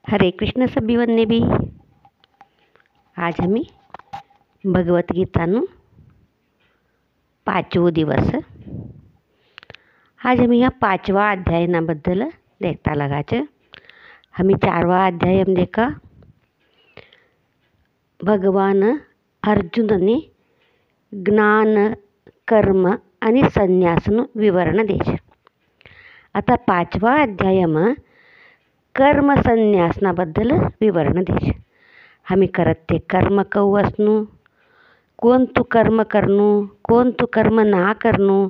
हरे कृष्ण सभी बनने भी। आज हमी भगवत गीताનું 5वो दिवस। आज हमी ह्या 5वा अध्यायना बद्दल देखता लागाचं। हमी 4वा अध्याय देखा भगवान अर्जुनने ज्ञान कर्म आणि संन्यासનું विवरण देश। आता 5वा अध्यायમાં कर्म संन्यासना बद्दल विवरण देश। हमी करत ते कर्म कऊ असणू, कोणतं कर्म करणू, कोणतं कर्म ना करणू,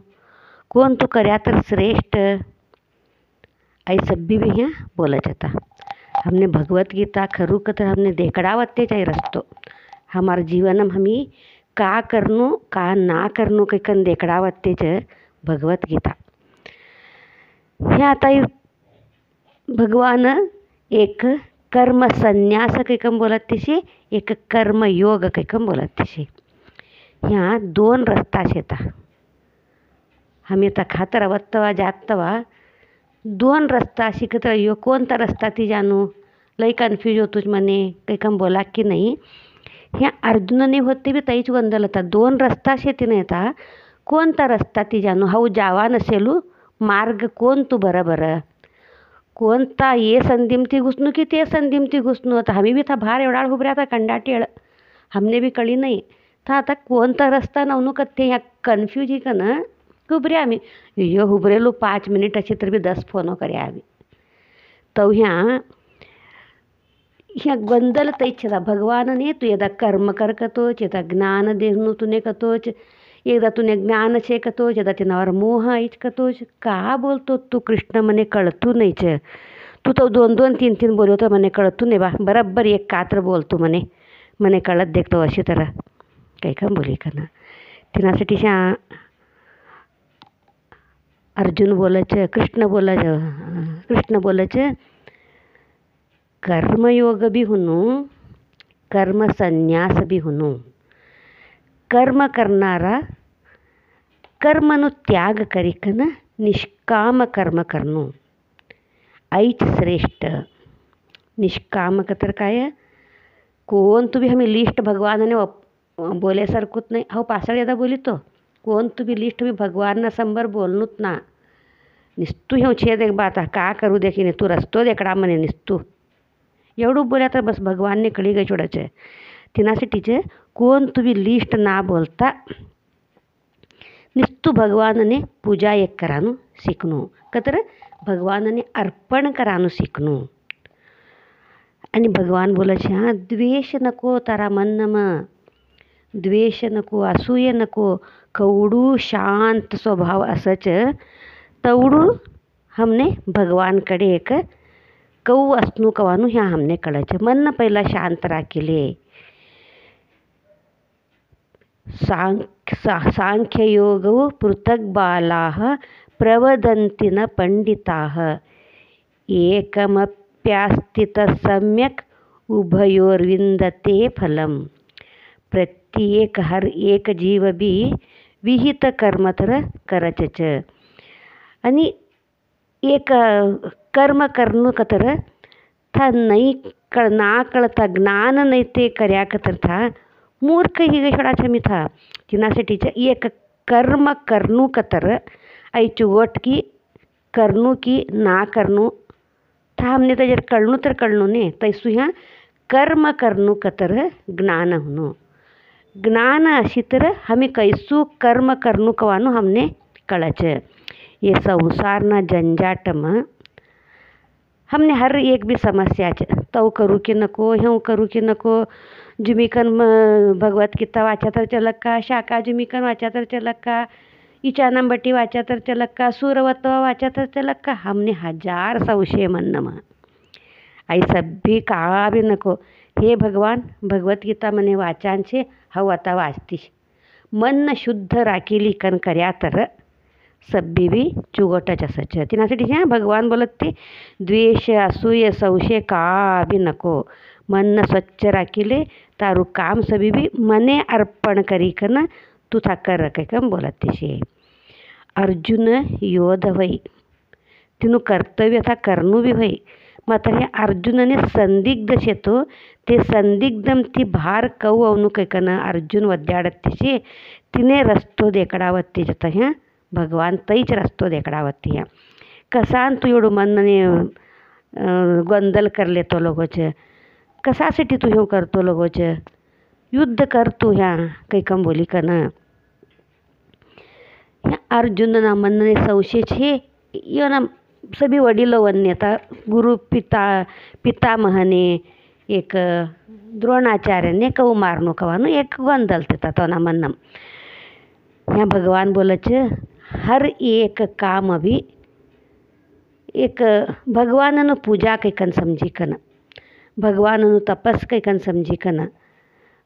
कोणतं कर्या तर श्रेष्ठ, आई सभी भी यहाँ बोला जाता। हमने भगवत गीता खरू कतर हमने देखड़ावते चाहिए रस्तो हमारे जीवन में हमी का करनू का ना करनू कन देखड़ावते च भगवत गीता। हे आता भगवान एक कर्म संन्यास कैकम बोलत तशी, एक कर्म योग कैकम बोलत तशी। ह्या 2 रस्ता शेता। हमी आता खातर अवत्तवा जातवा 2 रस्ता शिकत यो कोणता रस्ता ती जानू लई कन्फ्यूज होतोच मने कैकम बोला की नाही। ह्या अर्जुनने होते बी तईच गोंधळ होता। 2 रस्ता शेती नाही था कोणता रस्ता ती जानू हाऊ जावा नसेलू मार्ग कोण तू बरोबर कोणता ये संधीमती घुसणू की ते संधीमती घुसणू होता। हमी भी था भार एवढा उभऱ्या था कंडाटेळ हमने भी कळी नाही था आता कोणता रस्ता नवनू कत्ते ह्या कन्फ्यूज ही कन उभऱ्या आम्ही यो उभरेलो 5 मिनिट अशी तर भी 10 फोनो कर्या आम्ही तो ह्या गोंधळ तैच भगवानने तू यदा कर्म कर कतोच यदा ज्ञान देहनु तुने कतोच एकदा तुने ज्ञान छे कतोच यदा तिनावर मोह ऐच कतोच का बोलतो तू कृष्ण मने कळतू नाहीच। तू तो 2-2 3-3 बोलतो मने कळतू नाही बा बराबर एक कात्र बोलतो मने कळत देखतो अशी तरह काही का बोली का ना तिनासाठी शा अर्जुन बोलच कृष्ण बोलच कर्मयोग भी हुनू कर्म संन्यास भी हुनू। कर्म करणारा कर्मनु त्याग करिकन निष्काम कर्म करनू ऐच श्रेष्ठ। निष्काम कतर काय कोण तुम्ही हमी लिस्ट भगवानने बोले सरकूत नाही हो पासळ यदा बोली तो कोण तुम्ही लिस्ट भी भगवान संबर बोलनूत ना निस्तू ह्यो छेद एक बात का करू देखीने तू रस्तो देखडा मने निस्तू एवढं बोल्या तर बस भगवानने कळी गई छोडायचं तिनासाठीचे कोण तुम्ही लिस्ट ना बोलता निस्तू भगवानने पूजा एक करानू शिकणू कतर भगवानने अर्पण करानू शिकणू। आणि भगवान बोलायचे हा द्वेष नको तारा मन्नमा द्वेष नको असूये नको कवडू शांत स्वभाव असच तवडू हमने भगवानकडे एक कऊ असणू कवानू ह्या हमने कळायचं मन पहिला शांत राखिले। सांख्य योग पृथक बालाः प्रवदन्ति न पंडिताः एकमप्यास्थित सम्यक उभयोर्विंदते फलम। प्रत्येक हर एक जीव भी विहित कर्म तर करचच आणि एक कर्म करनू कतर था नाही ना कळता ज्ञान नाही ते कर्या कतर था मूर्ख ही गशडाचा मी था तिनासाठीचं एक कर्म करनू कतर ऐचू वट की करनू की ना करनू था हमने तो जर कळनू तर कळनू ने तैसू ह्या कर्म करनू कतर ज्ञान हुनू ज्ञान अशी तर हमी कैसू कर्म करनू कवानू हमने कळच। ये संसारना झंझाटम हमने हर एक भी समस्या तव करू की नको ह्यों करू की नको जुमिकन भगवत गीता वाचा तर चलक का शाखा जुमिकन वाचा तर चलक का इचानंबटी वाचा तर चलक का सूरवत्व वाचा तर चलक का हमने 1000 संशय मन्नमा आई सभी का भी नको हे भगवान भगवत गीता मने वाचान छे हव आता वाचतीश मन शुद्ध राखीली कन कर्या तर सभी भी चुगटच असच तिनासाठी ह्या भगवान बोलत ते द्वेष असूय संशय का भी नको मन स्वच्छ राखिले तारू काम सभी भी मने अर्पण करी कन तू था कर कैकम बोलत तशी। अर्जुन योध होई तिनु कर्तव्य था करनू भी होई मात्र हे अर्जुनने संदिग्ध शेतो ते संदिग्धम ती भार कऊ ಅವನು ಕೈಕನ अर्जुन ಒದ್ದಾಡತ್ತಿಸಿ तिने रस्तो देकडावत्ती जत ह्या भगवान तईच रस्तो देकडावत्ती ह्या कसान तू एवढं मनने गोंदल करले तो लोगोच कशासाठी तू हे करतो लोगोच युद्ध कर तू ह्या कैकम बोली कन अर्जुनना मनने संशय छे योना सभी वडीलो वन्यता गुरु पितामहने एक द्रोणाचार्यने कहू मारनो कवानु एक गोंदल तेता तो ना मन्नम ह्या भगवान बोलच हर एक काम भी एक भगवाननु पूजा कैकन समझी कन भगवाननु तपस कैकन समझी कन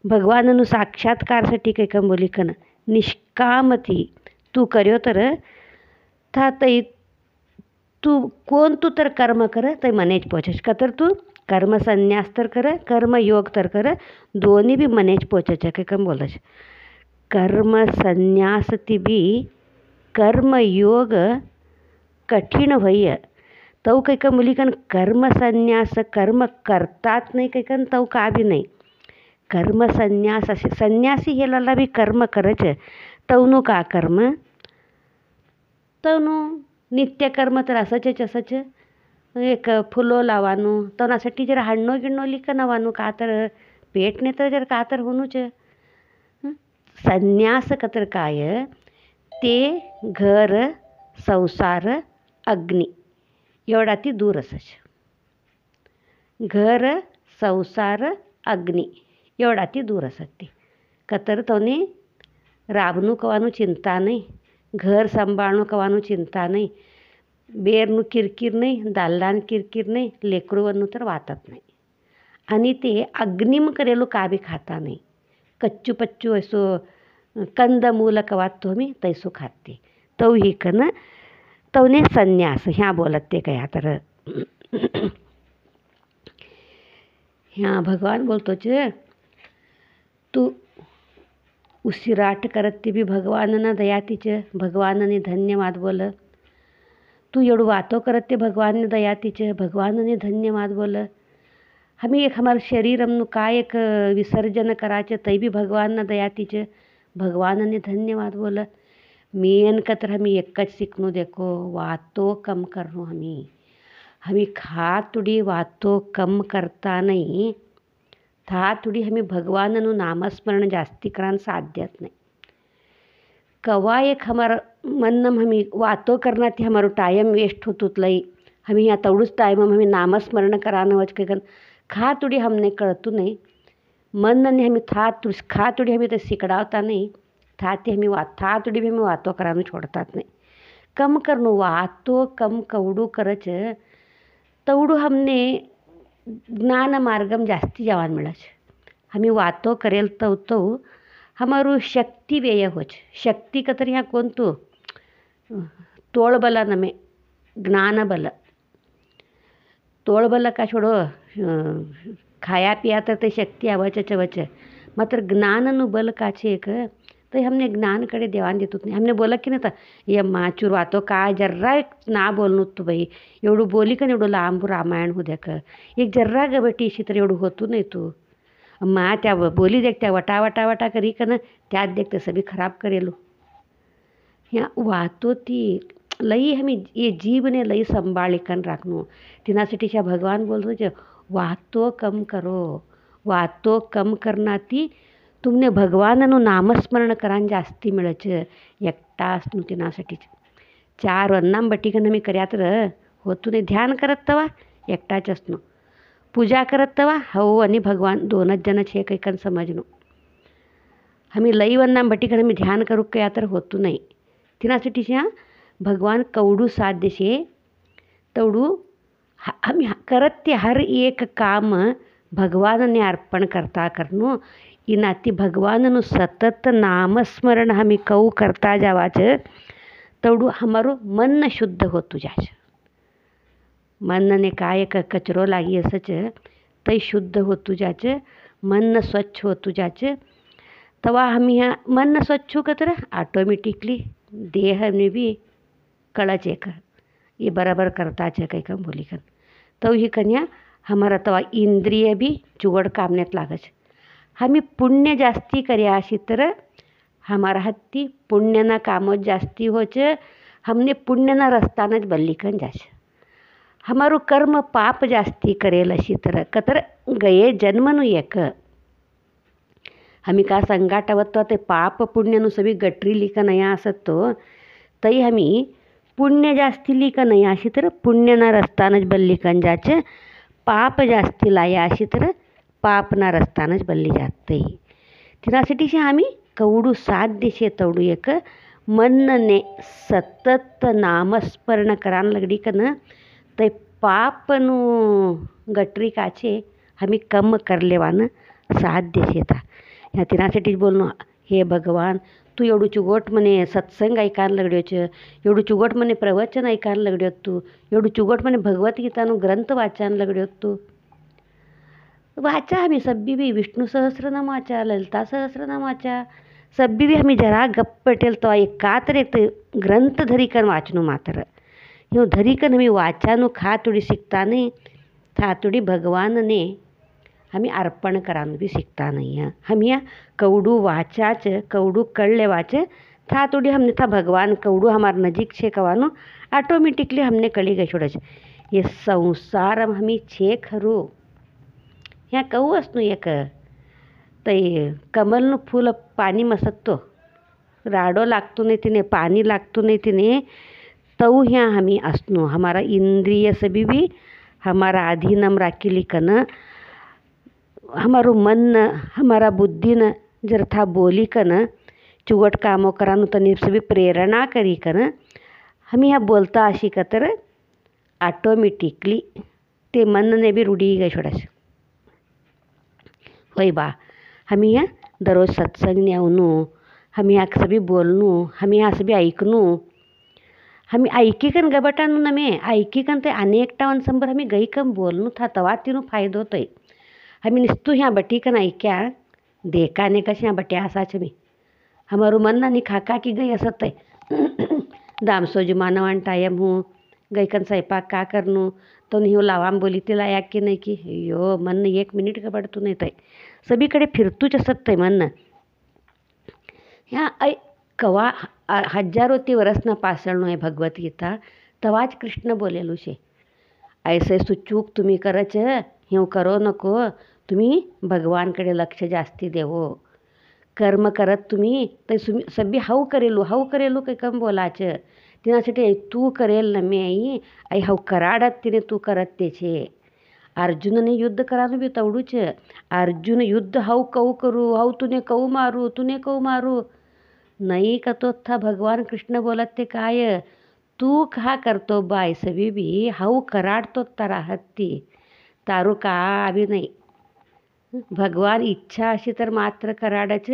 भगवाननु साक्षात्कारसाठी कैकन बोली कन निष्कामती तू कर्यो तर था तई तू कोण तू तर कर्म कर ते मनेच पोचस का तर तू कर्म संन्यास तर कर कर्म योग तर कर दोन्ही भी मनेच पोचच काय कम बोलच कर्म संन्यास ती भी कर्म योग कठीण होय तव काही का मुलीकन कर्म संन्यास कर्म करतात नाही काही कन तव का भी नाही कर्म संन्यास असे संन्यासी हेला भी कर्म करच तवनु का कर्म तवनु नित्य कर्म तर असंच एक फुलो लावानु तवनासाठी जर हಣ್ಣो गिಣ್ಣो लिखनवानु का तर पेटने तर जर का तर होणूच संन्यास कतर काय ते घर संसार अग्नी एवढा ती दूर असच घर संसार अग्नी एवढा ती दूर असते कतर तवने राबणू कवानु चिंता नाही घर सांभाळणं कवानु चिंता नाही बेरनु किरकिर नाही दालदान किरकिर नाही लेकरूवरनु तर वाटत नाही आणि ते अग्निम करेलो का बी खाता नाही कच्चू पच्चू असो कंदमूल कवात मी तैसो खाते तव ही कन तवने संन्यास ह्या बोलत ते काय तर ह्या भगवान बोलतोच तू उसिराट करत ते भी भगवानना दयातीच भगवानने धन्यवाद बोल तू एवढं वातो करत ते भगवान दयातीच भगवानने धन्यवाद बोल हमें एक हमार शरीर हमनु काय एक विसर्जन कराचे तई भी भगवान दयातीच भगवानने धन्यवाद बोल मेन कतर हमी एकच सीखनो देखो वातो कम करनो हमी खा तुडी वातो कम करता नाही था तुडी हमें भगवाननु नामस्मरण जास्ती करान साध्यत नहीं कवा एक हमारा मन्नम हमी वातो करना थी हमारो टाइम वेस्ट होतो लई हमी यहाँ तवड़ूच टाइम हमें नामस्मरण कराना वच के खा तुडी हमने कळतू नहीं मन ने हमें खा तुडी हमें तो सिकड़ावता नहीं था तुडी भी हमें वातो करानो छोड़तात नहीं कम करनो वातो कम कवडू करच तवडू हमने ज्ञान मार्गम जास्ती जवान मिळच हमी वातो करेल तो हमारू शक्ति व्यय होच शक्ति कतर यहाँ कोण तू तोळबल नमे ज्ञान बल तोळबल का छोड़ो खाया पिया तर ते शक्ति आवच वच मात्र ज्ञाननु बल काचे एक तो हमने ज्ञान कडे देवान देतो नाही हमने बोला की नाही ये माचूर वातो काय जर्रा ना बोलणं तू बाई एवढं बोली का एवढं लांब रामायण हो द्या का एक जर्रा गबटीशी तर एवढं होतो नाही तू मा त्या बोली देख त्या वटा वटा वटा करी का ना त्यात देखते सभी खराब करेलो ह्या वातो ती लई हमी ये जीव ने लई संभाळी कन राखनो तिनासाठी भगवान बोलतो वातो कम करो वातो कम करना ती तुमने भगवाननु नामस्मरण करान जास्ती मिळच एकटा स्मृतीनासाठी चार वन्नाम बटीकन मी कर्या तर होतू नाही ध्यान करत तवा एकटाच असनो पूजा करत तवा हो आणि भगवान दोनच जण छे कैकन समजनो हमी लई वन्नाम बटीकन मी ध्यान करू कया तर होतू नाही तिनासाठी भगवान कवडू साध्य शे तवडू हमी करत ते हर एक काम भगवान ने अर्पण करता करनो इनाती भगवाननु सतत नामस्मरण हमी कऊ करता जावाच तवडू हमारो मन शुद्ध होतू जाच मन ने काय कचरो लागी असच तई शुद्ध होतू जाच मन स्वच्छ होतू जाच तवा हमी मन स्वच्छ कतर ऑटोमेटिकली देह में भी कळच एक ये बराबर करता च काही कम बोली कर तो ही कन्या हमारा तवा इंद्रिय भी चुगड़ कामनेत लागच। हमी पुण्य जास्ती कर्या अशी तर हमारा हत्ती पुण्यना कामो जास्ती होच। हमने पुण्यना रस्तानच बल्लीकन जाश। हमारू कर्म पाप जास्ती करेल अशी तर कतर गये जन्मनु एक हमी का संगाटावत ते पाप पुण्यनु सभी गटरी लिका नया असत तो तई हमी पुण्य जास्ती लिका नया अशी तर पुण्यना रस्तानच बल्लीकन जाच। पाप जास्ती लाया अशी तर पापना रस्तानच बल्ली जाते। तिनासाठी आम्ही कवडू साध्य शे तवडू एक मनने सतत नामस्मरण करान लगडी कन ते पापनु गटरी काचे हमी कम कर लेवान साध्य शेता। ह्या तिनासाठीच बोलणं, हे भगवान तू एवढू चुगोट म्हणे सत्संग ऐकान लगड्योच, एवढू चुगोट म्हणे प्रवचन ऐकान लगड्योत, तू एवढू चुगोट म्हणे भगवद्गीतानु ग्रंथ वाचान लगड्योत तू। वाचा हमी सब्बी भी विष्णु सहस्रनाम वाचा, ललिता सहस्रनाम वाचा, सब्बी भी हमी जरा गप्प पटेल तो एक का तर एक ग्रंथ धरीकन वाचनो मात्र ह्यो धरीकन हमी वाचानु खा तुडी शिकता नहीं था तुडी भगवान ने हमी अर्पण करानु भी सीखता नहीं है। हम या कवडू वाचाच कवडू कड़ लेवाच था तुडी हमने था भगवान कवडू हमार नजीक छे कवानु ऑटोमेटिकली हमने कड़ी गई छोड़च। ये संसार हमी छे खरू ह्या कहू असनु एक तई कमलनु फूल पाणी मसतो राडो लागतो नहीं तिने पाणी लागतो नहीं तिने तऊ ह्या हमी असनु हमारा इंद्रिय सभी भी हमारा अधीनम राखी लिखन हमारू मन हमारा बुद्धि न जर था बोली कन चुगट कामो करानु तनी सभी प्रेरणा करी कन हमी ह्या बोलता अशी कतर ऑटोमेटिकली ते मन ने भी रूढ़ी गई छोड़स। होय बा हमी ह्या दररोज सत्संग न्यावनू हमी ह्या सभी बोलनू हमी ह्या सभी ऐकनू हमी ऐकी कन गबटानू नमे ऐकी कन ते अनेक टावन संबर हमी गई कम बोलनू था तवा तीनू फायदो होतोय। हमी निस्तू ह्या बटी कन ऐक्या देखा ने कश ह्या बट्या असाच मी हमारू मन ना खाका की गई असत दाम सोजुमान वान टायम हूँ गई कन स्वयंपाक का करनू तो नहीं लावाम बोली ते लाया की नहीं की यो मन एक मिनिट का पड़तू नहीं तय सगळीकडे फिरतूच असत तय मन ह्या ऐ कवा हजारों ती वर्षना पासळनो आहे भगवद्गीता तवाच कृष्ण बोलेलू शे ऐसे सुचूक तुम्ही करच ह्यो करो नको तुम्ही भगवानकडे लक्ष जास्ती देवो कर्म करत तुम्ही ते सभी हाऊ करेलू काही कम बोलाच तिनासाठी तू करेल न मी आई हाऊ कराडत तिने तू करत तेचे। अर्जुनने युद्ध करानु भी तवडूच अर्जुन युद्ध हाऊ कऊ करू हाऊ तूने कऊ मारू नहीं का तो था भगवान कृष्ण बोलत ते काय तू का करतो बाय सभी भी हाऊ कराड तो तारा हत्ती तारू का अभी नहीं भगवान इच्छा अशी तर मात्र कराडच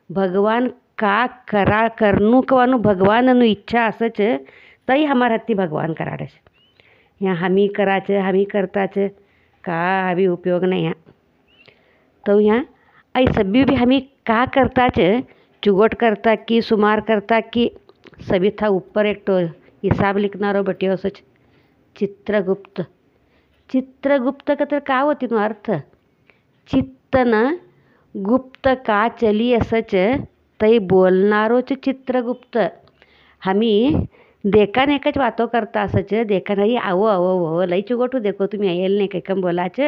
भगवान का करा करनू कवानु भगवाननु इच्छा असच तई हमार हत्ती भगवान कराडच या हमी कराच हमी करताच का अभी उपयोग नहीं है। तो यहाँ आई सभी भी हमी का करताच चुगोट करता की सुमार करता की सभी था ऊपर एक तो हिसाब लिखनारो बटियो सच चित्रगुप्त का तर का होती नो अर्थ चित्तन गुप्त का चली असच तई बोलनारोच चित्रगुप्त हमी देखा नेकच वातो करता असच देखा नाही आवो लई चुगोटू देखो तुम्ही येल नाही काही कम बोलाच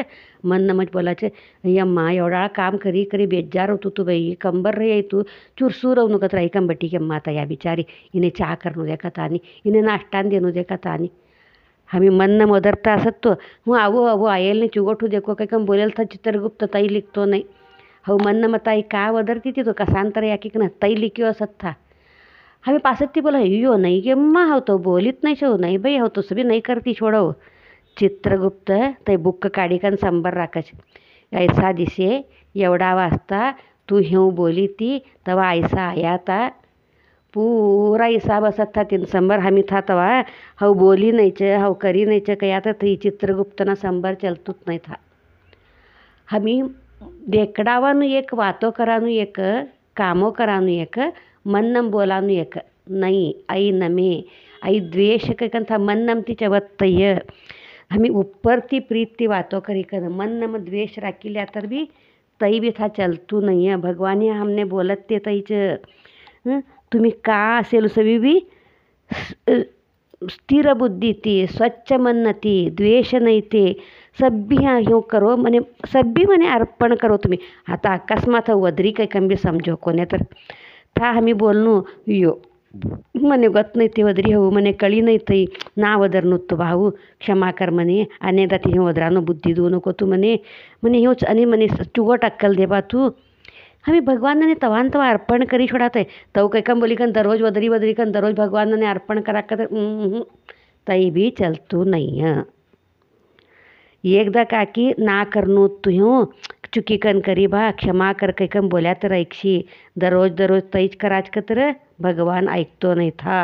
मन नमच बोलाच यम्मा एवढा काम करी करी बेजार होतो तू बाई कंबर रे तू चुरसूर रवू नकत राही कंबटी के माता या बिचारी इने चहा करनू देखत आणि इने नाश्तान देनू देखत आणि हमी मन न मोदरता असत तो हूँ आवो आयल ने चुगोटू देखो काही कम बोलेल था चित्रगुप्त तई लिखतो नहीं हऊ मन न मताई का वदरती थी तो कसांतर या की तई लिखियो असत था हमें पासत थी बोला यो नहीं के अम्मा हो तो बोलित नहीं छो नहीं भाई हो तो सभी नहीं करती छोड़ो चित्रगुप्त ते बुक काढी कन संबर राखच ऐसा दिसे एवढा वाजता तू ह्यू बोली ती तवा ऐसा आया था पूरा हिसाब असत था तीन संबर हमी था तवा हऊ बोली नहीं च हऊ करी नहीं च कया था ती चित्रगुप्तना संबर चलतूत नहीं था। हमी देखडावानु एक वातो करानु एक कामो करानु एक मन्नम बोलानु एक नहीं आई नमे आई द्वेष कंथ मन्नम ती चवत्तय हमें ऊपर ती प्रीत ती बातों करी कर मन में द्वेष राखी लिया तर भी तई भी था चलतू नहीं है भगवान हे हमने बोलत ते तईच तुम्ही का असेल सभी भी स्थिर बुद्धि ती स्वच्छ मन ती द्वेष नहीं ते सभी हाँ ह्यो करो मने सभी मने अर्पण करो तुम्ही आता अकस्मात वदरी काही कमी समजो कोणे तर था हमी बोलनू यो मने गत नाही ते वदरी हो मने कळी नाही तई ना वदर नुत्तो भाऊ क्षमा कर मने अनेकदा ती वदरानो बुद्धी देऊ नको तू मने मने ह्योच आणि मने चुवट अक्कल दे बा तू हमें भगवान ने तवान तवा अर्पण करी छोड़ाते तव कई कम बोली कन दररोज वदरी वदरी कन दररोज भगवान ने अर्पण करा कर तई भी चलतू नहीं है एकदा काकी ना करनू तुह्यो चुकी कन करी बा क्षमा कर काही कम बोल्या तर ऐकशी दररोज दररोज तईच कराच का तर भगवान ऐकतो नाही था